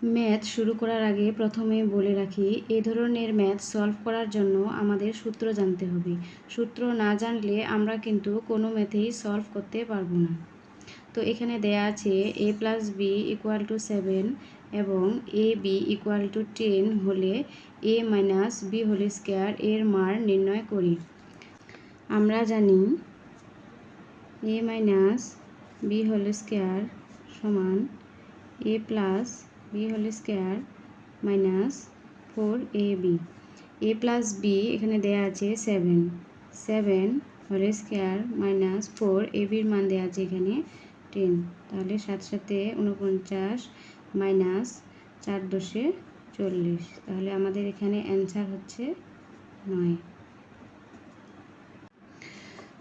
Math শুরু করার আগে প্রথমে বলে রাখি, এই ধরনের ম্যাথ সলভ করার জন্য আমাদের সূত্র জানতে হবে। সূত্র না জানলে আমরা কিন্তু কোনো ম্যাথেই সলভ করতে পারবো না। তো এখানে দেয়া আছে a + b = 7 এবং a b = 10 হলে a - b² এর মান নির্ণয় করি। আমরা জানি a - b² সমান a + b² - 4ab। a + b এখানে দেয়া আছে 7 হোল স্কয়ার মাইনাস 4 ab এর মান দেওয়া আছে এখানে 10। তাহলে 7 সাথে 49 মাইনাস 4 দশে 40। তাহলে আমাদের এখানে অ্যান্সার হচ্ছে 9।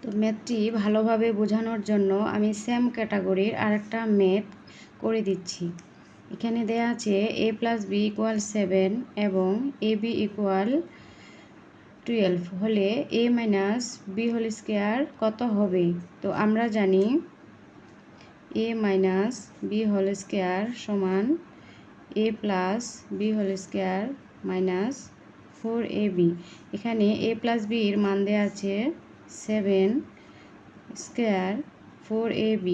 তো ম্যাথটি ভালোভাবে বোঝানোর জন্য আমি সেম ক্যাটাগরির আরেকটা ম্যাথ করে দিচ্ছি। এখানে দেয়া আছে a + b = 7 এবং ab = 12 হলে a - b² কত হবে? তো আমরা জানি a - b² সমান a + b² - 4ab। এখানে a + b এর মান দেওয়া আছে 7 স্কয়ার 4ab।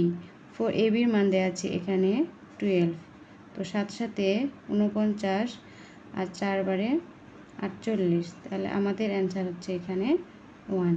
4ab এর মান দেওয়া আছে এখানে 12। তো 7 সাথে 49 আর 4 বারে 48। তাহলে আমাদের অ্যান্সার হচ্ছে এখানে 1।